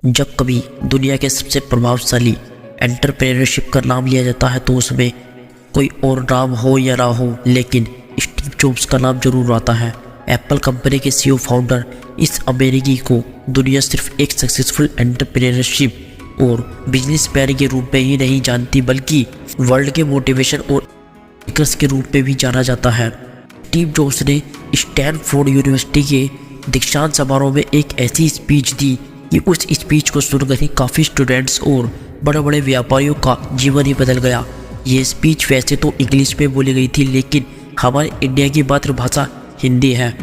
जब कभी दुनिया के सबसे प्रभावशाली एंटरप्रेन्योरशिप का नाम लिया जाता है तो उसमें कोई और नाम हो या ना हो, लेकिन स्टीव जॉब्स का नाम जरूर आता है। एप्पल कंपनी के सीईओ फाउंडर इस अमेरिकी को दुनिया सिर्फ एक सक्सेसफुल एंटरप्रेन्योरशिप और बिजनेसमैन के रूप में ही नहीं जानती, बल्कि वर्ल्ड के मोटिवेशन और स्पीकर्स के रूप में भी जाना जाता है। स्टीव जॉब्स ने स्टैनफोर्ड यूनिवर्सिटी के दीक्षांत समारोह में एक ऐसी स्पीच दी कि उस स्पीच को सुनकर ही काफ़ी स्टूडेंट्स और बड़े बड़े व्यापारियों का जीवन ही बदल गया। ये स्पीच वैसे तो इंग्लिश में बोली गई थी, लेकिन हमारे इंडिया की मातृभाषा हिंदी है,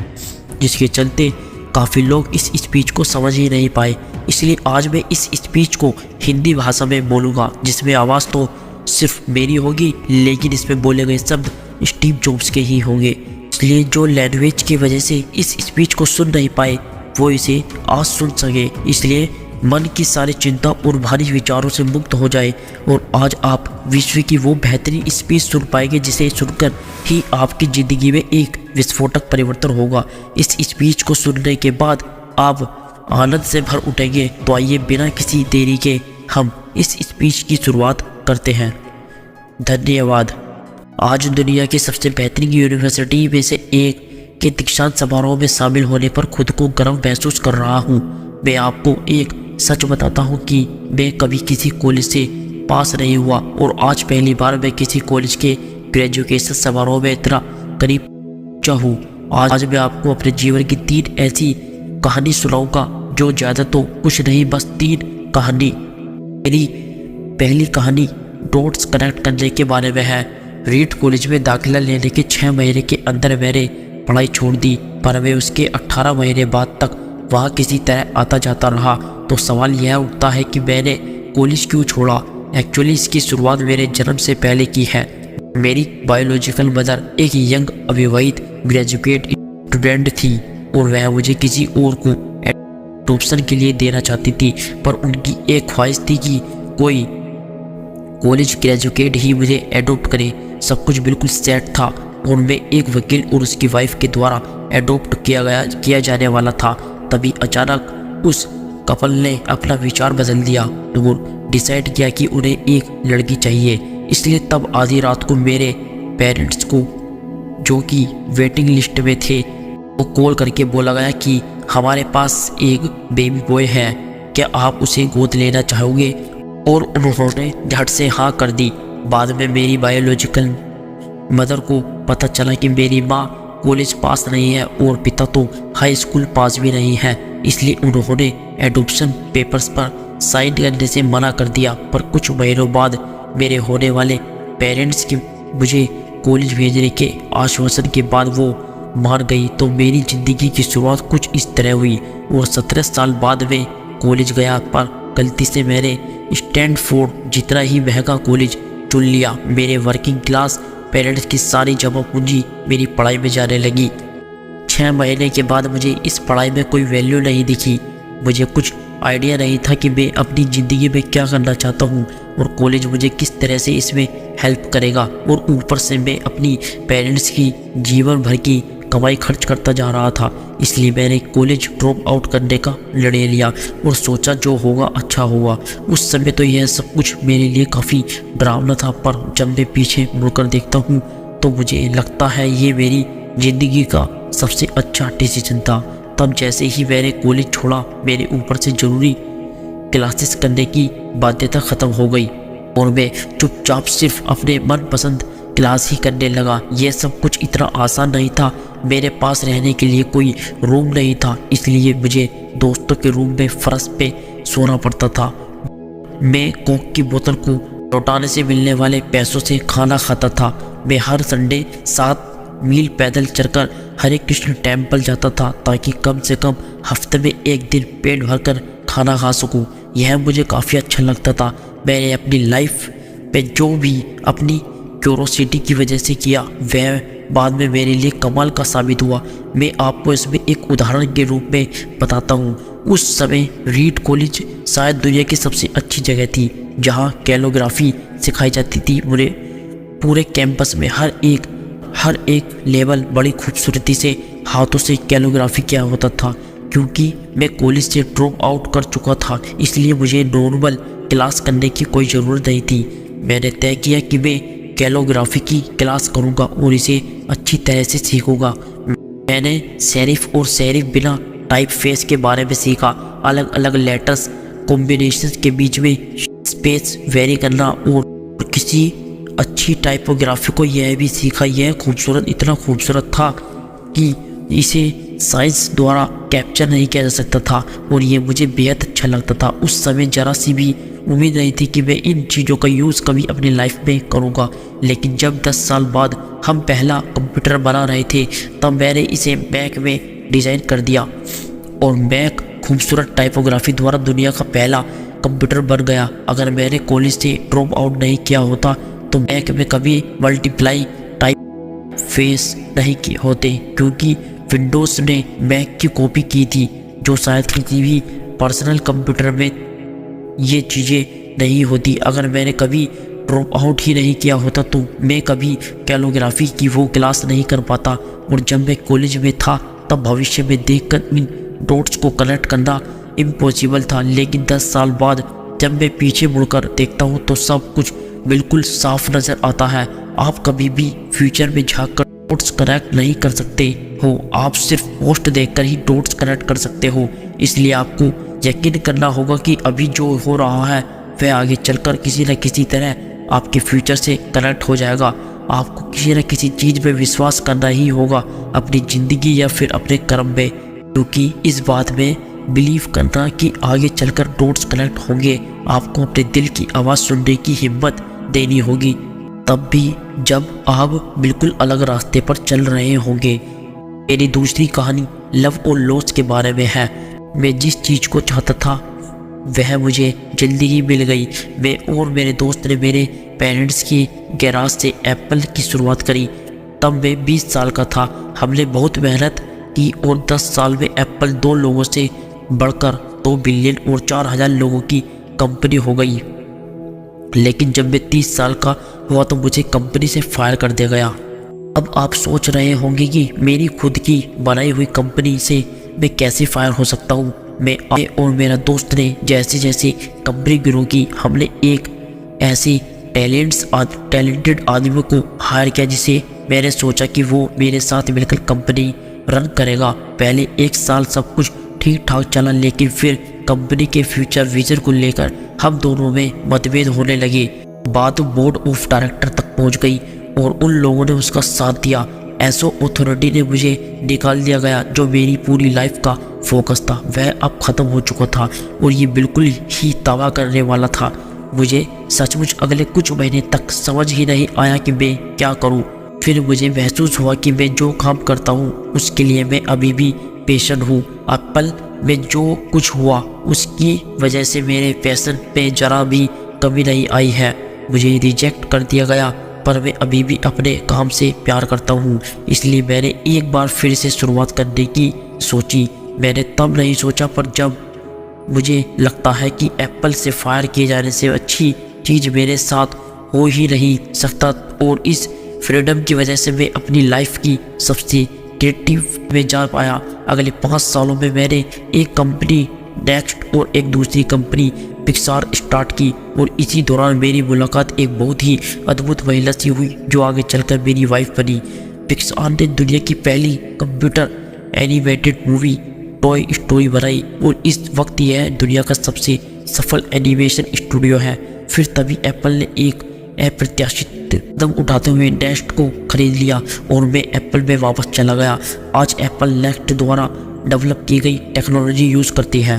जिसके चलते काफ़ी लोग इस स्पीच को समझ ही नहीं पाए। इसलिए आज मैं इस स्पीच को हिंदी भाषा में बोलूँगा, जिसमें आवाज़ तो सिर्फ मेरी होगी, लेकिन इसमें बोले गए शब्द स्टीव जॉब्स के ही होंगे। इसलिए जो लैंग्वेज की वजह से इस स्पीच को सुन नहीं पाए वो इसे आज सुन सके, इसलिए मन की सारी चिंता और भारी विचारों से मुक्त हो जाए और आज आप विश्व की वो बेहतरीन स्पीच सुन पाएंगे जिसे सुनकर ही आपकी ज़िंदगी में एक विस्फोटक परिवर्तन होगा। इस स्पीच को सुनने के बाद आप आनंद से भर उठेंगे। तो आइए बिना किसी देरी के हम इस स्पीच की शुरुआत करते हैं। धन्यवाद। आज दुनिया की सबसे बेहतरीन यूनिवर्सिटी में से एक के दीक्षांत समारोह में शामिल होने पर खुद को गर्व महसूस कर रहा हूँ। मैं आपको एक सच बताता हूँ कि मैं कभी किसी कॉलेज से पास नहीं हुआ और आज पहली बार मैं किसी कॉलेज के ग्रेजुएशन समारोह में इतना करीब पहुंचा हूँ। आज मैं आपको अपने जीवन की 3 ऐसी कहानी सुनाऊंगा, जो ज़्यादा तो कुछ नहीं, बस 3 कहानी। मेरी पहली कहानी डॉट्स कनेक्ट करने के बारे में है। रीड कॉलेज में दाखिला लेने के 6 महीने के अंदर मैंने पढ़ाई छोड़ दी, पर मैं उसके 18 महीने बाद तक वहाँ किसी तरह आता जाता रहा। तो सवाल यह उठता है कि मैंने कॉलेज क्यों छोड़ा। एक्चुअली इसकी शुरुआत मेरे जन्म से पहले की है। मेरी बायोलॉजिकल मदर एक यंग अविवाहित ग्रेजुएट स्टूडेंट थी और वह मुझे किसी और को एडॉप्शन के लिए देना चाहती थी, पर उनकी एक ख्वाहिश थी कि कोई कॉलेज ग्रेजुएट ही मुझे एडॉप्ट करे। सब कुछ बिल्कुल सेट था और मैं एक वकील और उसकी वाइफ के द्वारा एडॉप्ट किया जाने वाला था। तभी अचानक उस कपल ने अपना विचार बदल दिया और डिसाइड किया कि उन्हें एक लड़की चाहिए। इसलिए तब आधी रात को मेरे पेरेंट्स को, जो कि वेटिंग लिस्ट में थे, वो कॉल करके बोला गया कि हमारे पास एक बेबी बॉय है, क्या आप उसे गोद लेना चाहोगे। और उन्होंने झट से हाँ कर दी। बाद में मेरी बायोलॉजिकल मदर को पता चला कि मेरी माँ कॉलेज पास नहीं है और पिता तो हाई स्कूल पास भी नहीं है, इसलिए उन्होंने एडॉप्शन पेपर्स पर साइन करने से मना कर दिया। पर कुछ महीनों बाद मेरे होने वाले पेरेंट्स की मुझे कॉलेज भेजने के आश्वासन के बाद वो मान गई। तो मेरी ज़िंदगी की शुरुआत कुछ इस तरह हुई और 17 साल बाद में कॉलेज गया, पर गलती से मैंने स्टैनफोर्ड जितना ही महंगा कॉलेज चुन लिया। मेरे वर्किंग क्लास पेरेंट्स की सारी जमा पूंजी मेरी पढ़ाई में जाने लगी। 6 महीने के बाद मुझे इस पढ़ाई में कोई वैल्यू नहीं दिखी। मुझे कुछ आइडिया नहीं था कि मैं अपनी ज़िंदगी में क्या करना चाहता हूँ और कॉलेज मुझे किस तरह से इसमें हेल्प करेगा। और ऊपर से मैं अपनी पेरेंट्स की जीवन भर की कमाई खर्च करता जा रहा था। इसलिए मैंने कॉलेज ड्रॉप आउट करने का निर्णय लिया और सोचा जो होगा अच्छा होगा। उस समय तो यह सब कुछ मेरे लिए काफ़ी डरावना था, पर जब मैं पीछे मुड़कर देखता हूँ तो मुझे लगता है ये मेरी ज़िंदगी का सबसे अच्छा डिसीजन था। तब जैसे ही मैंने कॉलेज छोड़ा, मेरे ऊपर से ज़रूरी क्लासेस करने की बाध्यता ख़त्म हो गई और मैं चुपचाप सिर्फ अपने मनपसंद क्लास ही करने लगा। यह सब कुछ इतना आसान नहीं था। मेरे पास रहने के लिए कोई रूम नहीं था, इसलिए मुझे दोस्तों के रूम में फर्श पे सोना पड़ता था। मैं कोक की बोतल को लौटाने से मिलने वाले पैसों से खाना खाता था। मैं हर संडे 7 मील पैदल चलकर हरे कृष्ण टेम्पल जाता था, ताकि कम से कम हफ्ते में एक दिन पेट भरकर खाना खा सकूं। यह मुझे काफ़ी अच्छा लगता था। मैंने अपनी लाइफ पे जो भी अपनी क्यूरोसिटी की वजह से किया, वह बाद में मेरे लिए कमाल का साबित हुआ। मैं आपको इसमें एक उदाहरण के रूप में बताता हूँ। उस समय रीड कॉलेज शायद दुनिया की सबसे अच्छी जगह थी, जहाँ कैलोग्राफी सिखाई जाती थी। मुझे पूरे कैंपस में हर एक लेवल बड़ी खूबसूरती से हाथों से कैलोग्राफी किया होता था। क्योंकि मैं कॉलेज से ड्रॉप आउट कर चुका था, इसलिए मुझे नॉर्मल क्लास करने की कोई ज़रूरत नहीं थी। मैंने तय किया कि मैं कैलोग्राफी की क्लास करूँगा और इसे अच्छी तरह से सीखूँगा। मैंने सेरिफ और सेरिफ बिना टाइप फेस के बारे में सीखा, अलग अलग लेटर्स कॉम्बिनेशन के बीच में स्पेस वेरी करना और किसी अच्छी टाइपोग्राफी को यह भी सीखा। यह खूबसूरत इतना खूबसूरत था कि इसे साइंस द्वारा कैप्चर नहीं किया जा सकता था और ये मुझे बेहद अच्छा लगता था। उस समय जरा सी भी उम्मीद नहीं थी कि मैं इन चीज़ों का यूज़ कभी अपनी लाइफ में करूँगा, लेकिन जब 10 साल बाद हम पहला कंप्यूटर बना रहे थे तब मैंने इसे मैक में डिज़ाइन कर दिया और मैक खूबसूरत टाइपोग्राफी द्वारा दुनिया का पहला कंप्यूटर बन गया। अगर मैंने कॉलेज से ड्रॉप आउट नहीं किया होता तो मैक में कभी मल्टीप्लाई टाइप फेस नहीं किए होते, क्योंकि विंडोज़ ने मैक की कॉपी की थी, जो शायद किसी भी पर्सनल कंप्यूटर में ये चीज़ें नहीं होती। अगर मैंने कभी ड्रॉप आउट ही नहीं किया होता तो मैं कभी कैलोग्राफी की वो क्लास नहीं कर पाता, और जब मैं कॉलेज में था तब भविष्य में देखकर इन डॉट्स को कनेक्ट करना इम्पॉसिबल था। लेकिन 10 साल बाद जब मैं पीछे मुड़कर देखता हूँ तो सब कुछ बिल्कुल साफ नज़र आता है। आप कभी भी फ्यूचर में झांककर डॉट्स कनेक्ट नहीं कर सकते हो, आप सिर्फ पोस्ट देखकर ही डॉट्स कनेक्ट कर सकते हो। इसलिए आपको यकीन करना होगा कि अभी जो हो रहा है वह आगे चलकर किसी न किसी तरह आपके फ्यूचर से कनेक्ट हो जाएगा। आपको किसी न किसी चीज़ में विश्वास करना ही होगा, अपनी ज़िंदगी या फिर अपने कर्म में, क्योंकि इस बात में बिलीव करना कि आगे चलकर डॉट्स कनेक्ट होंगे। आपको अपने दिल की आवाज़ सुनने की हिम्मत देनी होगी, तब भी जब आप बिल्कुल अलग रास्ते पर चल रहे होंगे। मेरी दूसरी कहानी लव और लॉस के बारे में है। मैं जिस चीज़ को चाहता था वह मुझे जल्दी ही मिल गई। मैं और मेरे दोस्त ने मेरे पेरेंट्स की गैराज से एप्पल की शुरुआत करी। तब मैं 20 साल का था। हमने बहुत मेहनत की और 10 साल में एप्पल 2 लोगों से बढ़कर 2 बिलियन और 4,000 लोगों की कंपनी हो गई। लेकिन जब मैं 30 साल का हुआ तो मुझे कंपनी से फायर कर दिया गया। अब आप सोच रहे होंगे कि मेरी खुद की बनाई हुई कंपनी से मैं कैसे फायर हो सकता हूँ। मैं और मेरा दोस्त ने जैसे जैसे कंपनी ग्रो की, हमने एक ऐसे टैलेंटेड आदमी को हायर किया जिसे मैंने सोचा कि वो मेरे साथ मिलकर कंपनी रन करेगा। पहले 1 साल सब कुछ ठीक ठाक चला, लेकिन फिर कंपनी के फ्यूचर विजन को लेकर हम दोनों में मतभेद होने लगे। बात बोर्ड ऑफ डायरेक्टर तक पहुंच गई और उन लोगों ने उसका साथ दिया। एसओ अथॉरिटी ने मुझे निकाल दिया गया। जो मेरी पूरी लाइफ का फोकस था वह अब ख़त्म हो चुका था और ये बिल्कुल ही तबाह करने वाला था। मुझे सचमुच अगले कुछ महीने तक समझ ही नहीं आया कि मैं क्या करूं। फिर मुझे महसूस हुआ कि मैं जो काम करता हूं उसके लिए मैं अभी भी पेशेंट हूं। एप्पल में जो कुछ हुआ उसकी वजह से मेरे पैशन पे जरा भी कमी नहीं आई है। मुझे रिजेक्ट कर दिया गया, पर मैं अभी भी अपने काम से प्यार करता हूँ, इसलिए मैंने एक बार फिर से शुरुआत करने की सोची। मैंने तब नहीं सोचा, पर जब मुझे लगता है कि एप्पल से फायर किए जाने से अच्छी चीज़ मेरे साथ हो ही नहीं सकता, और इस फ्रीडम की वजह से मैं अपनी लाइफ की सबसे क्रिएटिव में जा पाया। अगले 5 सालों में मैंने एक कंपनी नेक्स्ट और एक दूसरी कंपनी पिक्सार स्टार्ट की, और इसी दौरान मेरी मुलाकात एक बहुत ही अद्भुत महिला से हुई जो आगे चलकर मेरी वाइफ बनी। पिक्सार ने दुनिया की पहली computer animated movie toy story बनाई और इस वक्त यह दुनिया का सबसे सफल एनिमेशन स्टूडियो है। फिर तभी एप्पल ने एक अप्रत्याशित कदम उठाते हुए नेक्स्ट को खरीद लिया और मैं एप्पल में वापस चला गया। आज एप्पल नेक्स्ट द्वारा डेवलप की गई टेक्नोलॉजी यूज़ करती है।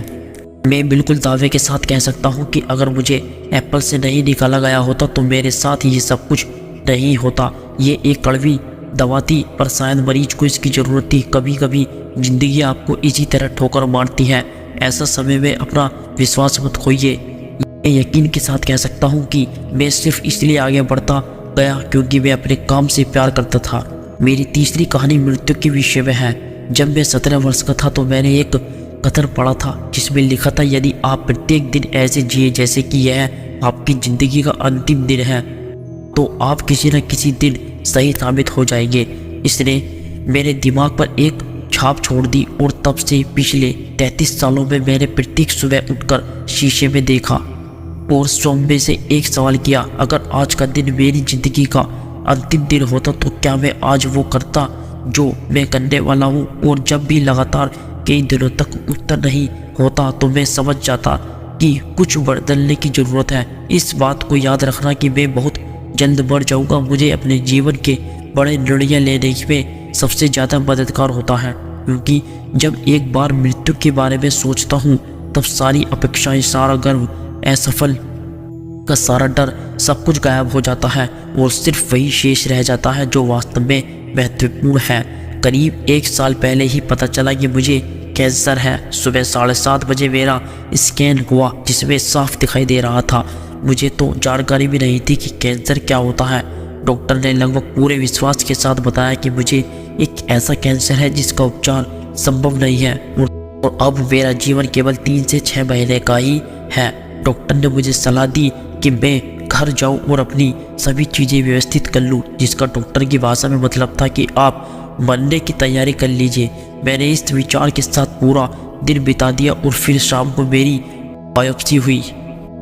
मैं बिल्कुल दावे के साथ कह सकता हूँ कि अगर मुझे एप्पल से नहीं निकाला गया होता तो मेरे साथ ये सब कुछ नहीं होता। ये एक कड़वी दवा थी, पर शायद मरीज को इसकी ज़रूरत थी। कभी कभी ज़िंदगी आपको इसी तरह ठोकर मारती है। ऐसा समय में अपना विश्वास मत खोइए। मैं यकीन के साथ कह सकता हूँ कि मैं सिर्फ इसलिए आगे बढ़ता गया क्योंकि मैं अपने काम से प्यार करता था। मेरी तीसरी कहानी मृत्यु के विषय में है। जब मैं 17 वर्ष का था तो मैंने एक कथन पढ़ा था जिसमें लिखा था, यदि आप प्रत्येक दिन ऐसे जिए जैसे कि यह आपकी ज़िंदगी का अंतिम दिन है तो आप किसी न किसी दिन सही साबित हो जाएंगे। इसने मेरे दिमाग पर एक छाप छोड़ दी और तब से पिछले 33 सालों में मैंने प्रत्येक सुबह उठकर शीशे में देखा और स्वयं से एक सवाल किया, अगर आज का दिन मेरी जिंदगी का अंतिम दिन होता तो क्या मैं आज वो करता जो मैं करने वाला हूँ। और जब भी लगातार कई दिनों तक उत्तर नहीं होता तो मैं समझ जाता कि कुछ बदलने की ज़रूरत है। इस बात को याद रखना कि मैं बहुत जल्द मर जाऊंगा मुझे अपने जीवन के बड़े निर्णय लेने में सबसे ज़्यादा मददगार होता है, क्योंकि जब एक बार मृत्यु के बारे में सोचता हूँ तब सारी अपेक्षाएं, सारा गर्व, असफल का सारा डर, सब कुछ गायब हो जाता है और सिर्फ वही शेष रह जाता है जो वास्तव में महत्वपूर्ण है। करीब 1 साल पहले ही पता चला कि मुझे कैंसर है। सुबह 7:30 बजे मेरा स्कैन हुआ जिसमें साफ दिखाई दे रहा था। मुझे तो जानकारी भी नहीं थी कि कैंसर क्या होता है। डॉक्टर ने लगभग पूरे विश्वास के साथ बताया कि मुझे एक ऐसा कैंसर है जिसका उपचार संभव नहीं है और अब मेरा जीवन केवल 3 से 6 महीने का ही है। डॉक्टर ने मुझे सलाह दी कि मैं घर जाऊं और अपनी सभी चीज़ें व्यवस्थित कर लूं, जिसका डॉक्टर की भाषा में मतलब था कि आप मरने की तैयारी कर लीजिए। मैंने इस विचार के साथ पूरा दिन बिता दिया और फिर शाम को मेरी बायोप्सी हुई।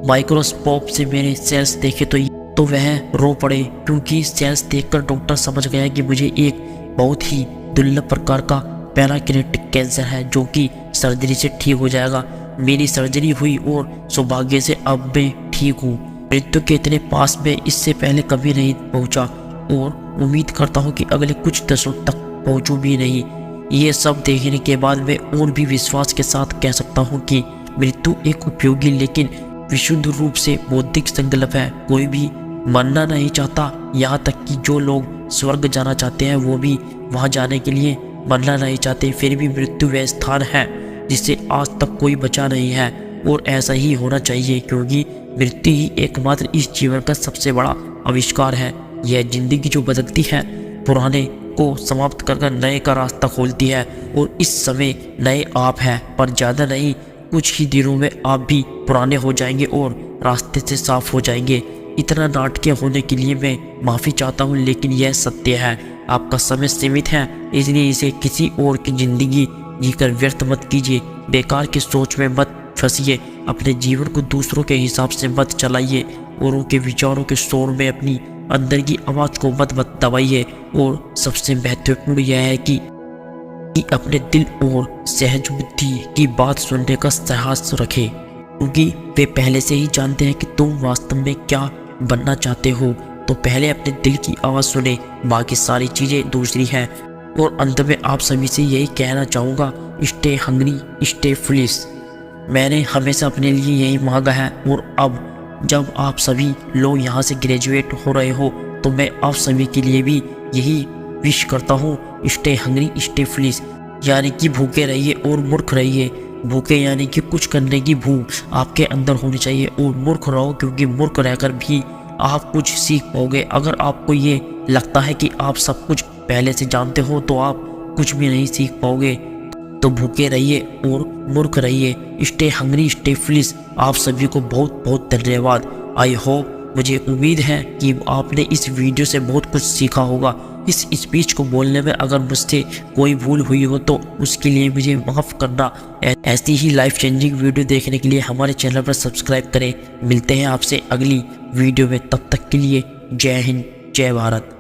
माइक्रोस्कोप से मेरे सेल्स देखे तो वह रो पड़े, क्योंकि सेल्स देखकर डॉक्टर समझ गया कि मुझे एक बहुत ही दुर्लभ प्रकार का पैराकिनेटिक कैंसर है जो कि सर्जरी से ठीक हो जाएगा। मेरी सर्जरी हुई और सौभाग्य से अब मैं ठीक हूँ। मृत्यु के इतने पास में इससे पहले कभी नहीं पहुँचा और उम्मीद करता हूँ कि अगले कुछ दशकों तक पहुँचूँ भी नहीं। ये सब देखने के बाद मैं और भी विश्वास के साथ कह सकता हूँ कि मृत्यु एक उपयोगी लेकिन विशुद्ध रूप से बौद्धिक संकल्प है। कोई भी मरना नहीं चाहता, यहाँ तक कि जो लोग स्वर्ग जाना चाहते हैं वो भी वहाँ जाने के लिए मरना नहीं चाहते। फिर भी मृत्यु वह स्थान है जिसे आज तक कोई बचा नहीं है और ऐसा ही होना चाहिए, क्योंकि मृत्यु ही एकमात्र इस जीवन का सबसे बड़ा आविष्कार है। यह जिंदगी जो बदलती है, पुराने को समाप्त कर नए का रास्ता खोलती है और इस समय नए आप हैं, पर ज़्यादा नहीं, कुछ ही दिनों में आप भी पुराने हो जाएंगे और रास्ते से साफ हो जाएंगे। इतना नाटकीय होने के लिए मैं माफ़ी चाहता हूँ, लेकिन यह सत्य है। आपका समय सीमित है, इसलिए इसे किसी और की ज़िंदगी जीकर व्यर्थ मत कीजिए। बेकार की सोच में मत फंसिए, अपने जीवन को दूसरों के हिसाब से मत चलाइए और उनके विचारों के शोर में अपनी अंदर की आवाज़ को मत दबाइए। और सबसे महत्वपूर्ण यह है कि अपने दिल और सहज बुद्धि की बात सुनने का साहस रखें, क्योंकि वे पहले से ही जानते हैं कि तुम वास्तव में क्या बनना चाहते हो। तो पहले अपने दिल की आवाज़ सुने, बाकी सारी चीज़ें दूसरी हैं। और अंत में आप सभी से यही कहना चाहूँगा, स्टे हंग्री, स्टे फुलिश। मैंने हमेशा अपने लिए यही मांगा है और अब जब आप सभी लोग यहाँ से ग्रेजुएट हो रहे हो तो मैं आप सभी के लिए भी यही विश करता हूँ, स्टे हंग्री, स्टे फुलिश, यानी कि भूखे रहिए और मूर्ख रहिए। भूखे यानी कि कुछ करने की भूख आपके अंदर होनी चाहिए, और मूर्ख रहो क्योंकि मूर्ख रहकर भी आप कुछ सीख पाओगे। अगर आपको ये लगता है कि आप सब कुछ पहले से जानते हो तो आप कुछ भी नहीं सीख पाओगे। तो भूखे रहिए और मूर्ख रहिए, स्टे हंग्री, स्टे फुलिश। आप सभी को बहुत बहुत धन्यवाद। आई होप, मुझे उम्मीद है कि आपने इस वीडियो से बहुत कुछ सीखा होगा। इस स्पीच को बोलने में अगर मुझसे कोई भूल हुई हो तो उसके लिए मुझे माफ़ करना। ऐसी ही लाइफ चेंजिंग वीडियो देखने के लिए हमारे चैनल पर सब्सक्राइब करें। मिलते हैं आपसे अगली वीडियो में, तब तक के लिए जय हिंद, जय भारत।